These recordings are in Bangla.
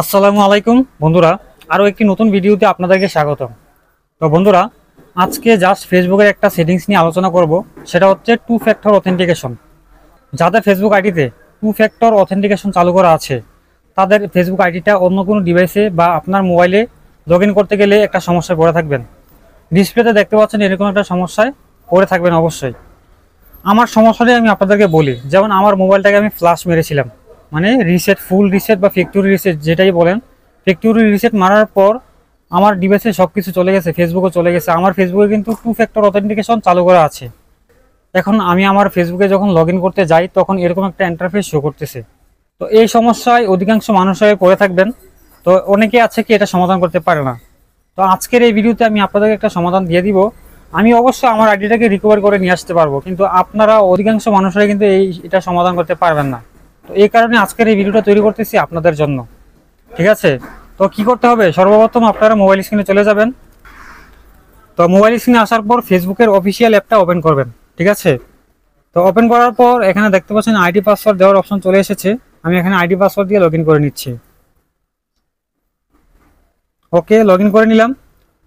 আসসালামু আলাইকুম বন্ধুরা, আরও একটি নতুন ভিডিওতে আপনাদেরকে স্বাগতম। তো বন্ধুরা, আজকে জাস্ট ফেসবুকের একটা সেটিংস নিয়ে আলোচনা করব। সেটা হচ্ছে টু ফ্যাক্টর অথেন্টিকেশন। যাদের ফেসবুক আইডিতে টু ফ্যাক্টর অথেন্টিকেশন চালু করা আছে, তাদের ফেসবুক আইডিটা অন্য কোনো ডিভাইসে বা আপনার মোবাইলে লগ ইন করতে গেলে একটা সমস্যায় পড়ে থাকবেন। ডিসপ্লেতে দেখতে পাচ্ছেন এরকম একটা সমস্যায় পড়ে থাকবেন অবশ্যই। আমার সমস্যাটাই আমি আপনাদেরকে বলি। যেমন আমার মোবাইলটাকে আমি ফ্লাশ মেরেছিলাম, মানে রিসেট, ফুল রিসেট বা ফ্যাক্টরি রিসেট যেটাই বলেন। ফ্যাক্টরি রিসেট মারার পর আমার ডিভাইসে সব কিছু চলে গেছে, ফেসবুকও চলে গেছে। আমার ফেসবুকে কিন্তু টু ফ্যাক্টর অথেন্টিকেশন চালু করা আছে। এখন আমি আমার ফেসবুকে যখন লগ ইন করতে যাই, তখন এরকম একটা ইন্টারফেস শো করতেছে। তো এই সমস্যায় অধিকাংশ মানুষ হয়ে পড়ে থাকবেন। তো অনেকে আছে কি এটা সমাধান করতে পারে না। তো আজকের এই ভিডিওতে আমি আপনাদেরকে একটা সমাধান দিয়ে দিব। আমি অবশ্যই আমার আইডিটাকে রিকভার করে নিয়ে আসতে পারবো, কিন্তু আপনারা অধিকাংশ মানুষরা কিন্তু এটা সমাধান করতে পারবেন না। তো এই কারণে আজকের এই ভিডিওটা তৈরি করতেছি আপনাদের জন্য। ঠিক আছে? তো কি করতে হবে, সর্বপ্রথম আপনারা মোবাইল স্ক্রিনে চলে যাবেন। তো মোবাইল স্ক্রিনে আসার পর ফেসবুকের অফিসিয়াল অ্যাপটা ওপেন করবেন। ঠিক আছে? তো ওপেন করার পর এখানে দেখতে পাচ্ছেন আইডি পাসওয়ার্ড দেওয়ার অপশন চলে এসেছে। আমি এখানে আইডি পাসওয়ার্ড দিয়ে লগ ইন করে নিচ্ছি। ওকে, লগ ইন করে নিলাম।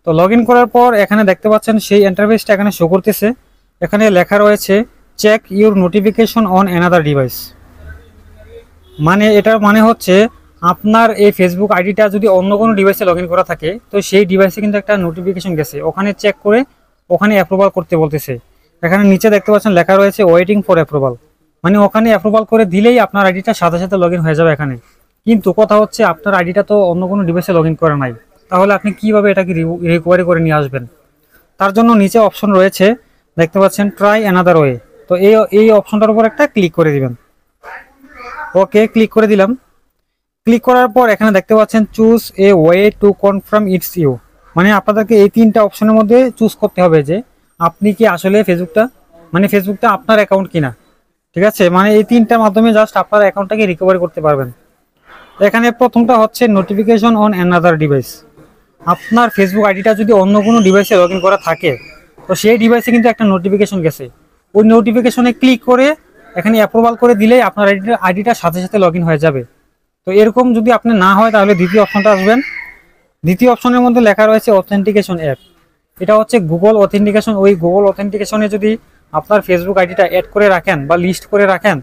তো লগ ইন করার পর এখানে দেখতে পাচ্ছেন সেই ইন্টারফেসটা এখানে শো করতেছে। এখানে লেখা রয়েছে check your notification on another device. মানে এটার মানে হচ্ছে আপনার এই ফেসবুক আইডিটা যদি অন্য কোনো ডিভাইসে লগ ইন করা থাকে, তো সেই ডিভাইসে কিন্তু একটা নোটিফিকেশন গেছে, ওখানে চেক করে ওখানে অ্যাপ্রুভাল করতে বলতেছে। এখানে নিচে দেখতে পাচ্ছেন লেখা রয়েছে ওয়েটিং ফর অ্যাপ্রুভাল। মানে ওখানে অ্যাপ্রুভাল করে দিলেই আপনার আইডিটা সাথে সাথে লগ ইন হয়ে যাবে এখানে। কিন্তু কথা হচ্ছে আপনার আইডিটা তো অন্য কোনো ডিভাইসে লগ ইন করা নাই, তাহলে আপনি কিভাবে এটাকে রিকভারি করে নিয়ে আসবেন? তার জন্য নিচে অপশন রয়েছে, দেখতে পাচ্ছেন ট্রাই অ্যানাদার ওয়ে। তো এই অপশনটার উপর একটা ক্লিক করে দিবেন। ওকে, ক্লিক করে দিলাম। ক্লিক করার পর এখানে দেখতে পাচ্ছেন choose a way to confirm it's you. মানে আপনাদেরকে এই তিনটা অপশনের মধ্যে চুজ করতে হবে যে আপনি কি আসলে ফেসবুকটা আপনার অ্যাকাউন্ট কিনা। ঠিক আছে? মানে এই তিনটার মাধ্যমে জাস্ট আপনার অ্যাকাউন্টটাকে রিকভারি করতে পারবেন। এখানে প্রথমটা হচ্ছে নোটিফিকেশন অন অ্যানাদার ডিভাইস। আপনার ফেসবুক আইডিটা যদি অন্য কোনো ডিভাইসে লগ ইন করা থাকে, তো সেই ডিভাইসে কিন্তু একটা নোটিফিকেশন গেছে। ওই নোটিফিকেশনে ক্লিক করে এখানে অ্যাপ্রুভাল করে দিলেই আপনার আইডিটা সাথে সাথে লগ ইন হয়ে যাবে। তো এরকম যদি আপনি না হয়, তাহলে দ্বিতীয় অপশনটা আসবেন। দ্বিতীয় অপশনের মধ্যে লেখা রয়েছে অথেন্টিকেশন অ্যাপ। এটা হচ্ছে গুগল অথেন্টিকেশন। ওই গুগল অথেন্টিকেশনে যদি আপনার ফেসবুক আইডিটা অ্যাড করে রাখেন বা লিস্ট করে রাখেন,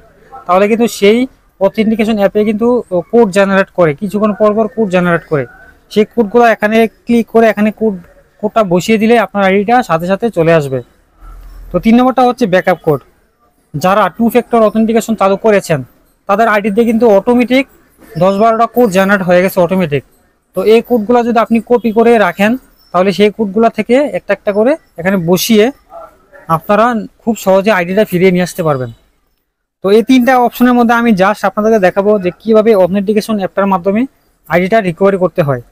তাহলে কিন্তু সেই অথেন্টিকেশন অ্যাপে কিন্তু কোড জেনারেট করে, কিছুক্ষণ পর পর কোড জেনারেট করে। সেই কোডগুলো এখানে ক্লিক করে এখানে কোডটা বসিয়ে দিলে আপনার আইডিটা সাথে সাথে চলে আসবে। তো 3 নম্বরটা হচ্ছে ব্যাকআপ কোড। যারা টু ফ্যাক্টর অথেন্টিকেশন চালু করেছেন, তাদের আইডিতে কিন্তু অটোমেটিক 10-12টা কোড জেনারেট হয়ে গেছে অটোমেটিক। তো এই কোডগুলো যদি আপনি কপি করে রাখেন, তাহলে সেই কোডগুলো থেকে একটা একটা করে এখানে বসিয়ে আপনারা খুব সহজে আইডিটা ফিরিয়ে নিয়ে আসতে পারবেন। তো এই তিনটা অপশনের মধ্যে আমি জাস্ট আপনাদেরকে দেখাবো যে কিভাবে অথেন্টিকেশন অ্যাপটার মাধ্যমে আইডিটা রিকভারি করতে হয়।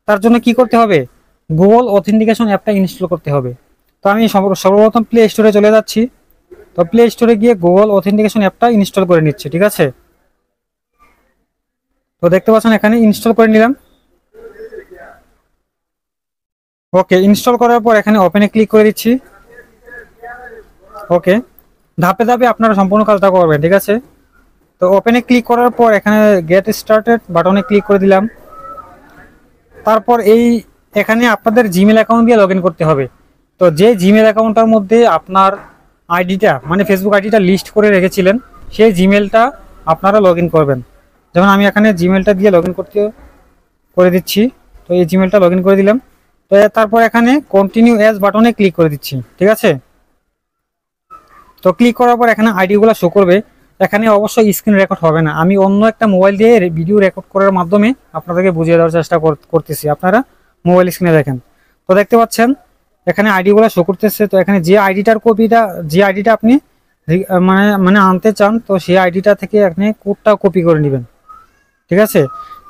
তার জন্য কি করতে হবে, গুগল অথেন্টিকেশন অ্যাপটা ইনস্টল করতে হবে। তো আমি সর্বপ্রথম প্লে স্টোরে চলে যাচ্ছি। তো প্লে স্টোরে গিয়ে গুগল অথেন্টিকেশন অ্যাপটা ইনস্টল করে নিচ্ছি। ঠিক আছে? তো দেখতে পাচ্ছেন এখানে ইনস্টল করে নিলাম। ওকে, ইনস্টল করার পর এখানে ওপেনে ক্লিক করে দিচ্ছি। ওকে, ধাপে ধাপে আপনারা সম্পূর্ণ কাজটা করবেন। ঠিক আছে? তো ওপেনে ক্লিক করার পর এখানে গেট স্টার্টেড বাটনে ক্লিক করে দিলাম। তারপর এখানে আপনাদের জিমেল অ্যাকাউন্ট দিয়ে লগ ইন করতে হবে। তো যে জিমেল অ্যাকাউন্টটার মধ্যে আপনার আইডিটা, মানে ফেসবুক আইডিটা লিস্ট করে রেখেছিলেন, সেই জিমেলটা আপনারা লগ ইন করবেন। যেমন আমি এখানে জিমেলটা দিয়ে লগ ইন করে দিচ্ছি। তো এই জিমেলটা লগ ইন করে দিলাম। তো তারপর এখানে কন্টিনিউ অ্যাজ বাটনে ক্লিক করে দিচ্ছি। ঠিক আছে? তো ক্লিক করার পর এখানে আইডিগুলো শো করবে। এখানে অবশ্যই স্ক্রিন রেকর্ড হবে না, আমি অন্য একটা মোবাইল দিয়ে ভিডিও রেকর্ড করার মাধ্যমে আপনাদেরকে বুঝিয়ে দেওয়ার চেষ্টা করতেছি। আপনারা মোবাইল স্ক্রিনে দেখেন। তো দেখতে পাচ্ছেন এখানে আইডিগুলো শো করতেছে। তো এখানে যে আইডিটা আপনি মানে আনতে চান, তো সেই আইডিটা থেকে আপনি কোডটা কপি করে নেবেন। ঠিক আছে?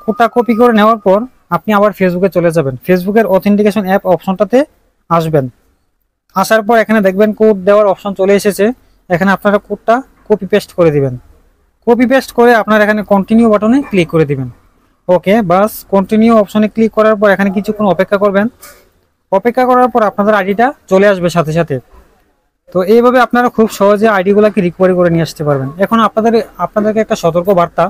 কোডটা কপি করে নেওয়ার পর আপনি আবার ফেসবুকে চলে যাবেন, ফেসবুকের অথেন্টিকেশন অ্যাপ অপশনটাতে আসবেন। আসার পর এখানে দেখবেন কোড দেওয়ার অপশন চলে এসেছে। এখানে আপনারা কোডটা কপি পেস্ট করে দিবেন। কপি পেস্ট করে আপনারা এখানে কন্টিনিউ বাটনে ক্লিক করে দিবেন। ওকে, বাস কন্টিনিউ অপশনে ক্লিক করার পর এখানে কিছুক্ষণ অপেক্ষা করবেন। অপেক্ষা করার পর আপনাদের আইডিটা চলে আসবে সাথে সাথে। তো এইভাবে আপনারা খুব সহজে আইডিগুলোকে রিকভারি করে নিয়ে আসতে পারবেন। এখন আপনাদেরকে একটা সতর্ক বার্তা,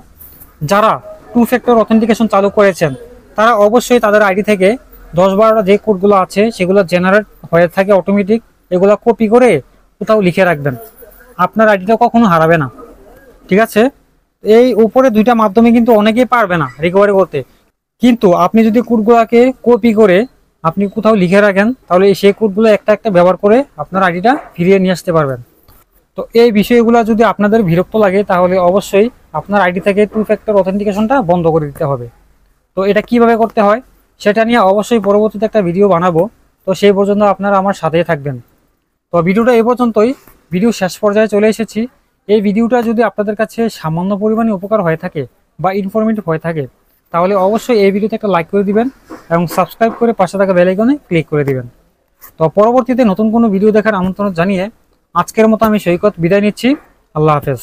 যারা টু ফ্যাক্টর অথেন্টিকেশন চালু করেছেন তারা অবশ্যই তাদের আইডি থেকে 10-12টা যে কোডগুলো আছে সেগুলো জেনারেট হয়ে থাকে অটোমেটিক, এগুলো কপি করে কোথাও লিখে রাখবেন, আপনার আইডিটা কখনো হারাবে না। ঠিক আছে, এই উপরে দুইটা মাধ্যমে কিন্তু অনেকেই পারবে না রিকভারি করতে, কিন্তু আপনি যদি কোডগুলোকে কপি করে আপনি কোথাও লিখে রাখেন তাহলে সেই কোডগুলো একটা একটা ব্যবহার করে আপনার আইডিটা ফিরিয়ে নিয়ে আসতে পারবেন। তো এই বিষয়গুলো যদি আপনাদের বিরক্ত লাগে তাহলে অবশ্যই আপনার আইডি থেকে টু ফ্যাক্টর অথেন্টিকেশনটা বন্ধ করে দিতে হবে। তো এটা কিভাবে করতে হয় সেটা নিয়ে অবশ্যই পরবর্তীতে একটা ভিডিও বানাবো। তো সেই পর্যন্ত আপনারা আমার সাথেই থাকবেন। তো ভিডিওটা এই পর্যন্তই, ভিডিও শেষ পর্যায়ে চলে এসেছি। এই ভিডিওটা যদি আপনাদের কাছে সামান্য পরিমাণে উপকার হয়ে থাকে বা ইনফরমেটিভ হয়ে থাকে তাহলে অবশ্যই এই ভিডিওতে একটা লাইক করে দিবেন এবং সাবস্ক্রাইব করে পাশে থাকা বেল আইকনে ক্লিক করে দিবেন। তো পরবর্তীতে নতুন কোনো ভিডিও দেখার আমন্ত্রণ জানিয়ে আজকের মতো আমি সৈকত বিদায় নিচ্ছি। আল্লাহ হাফেজ।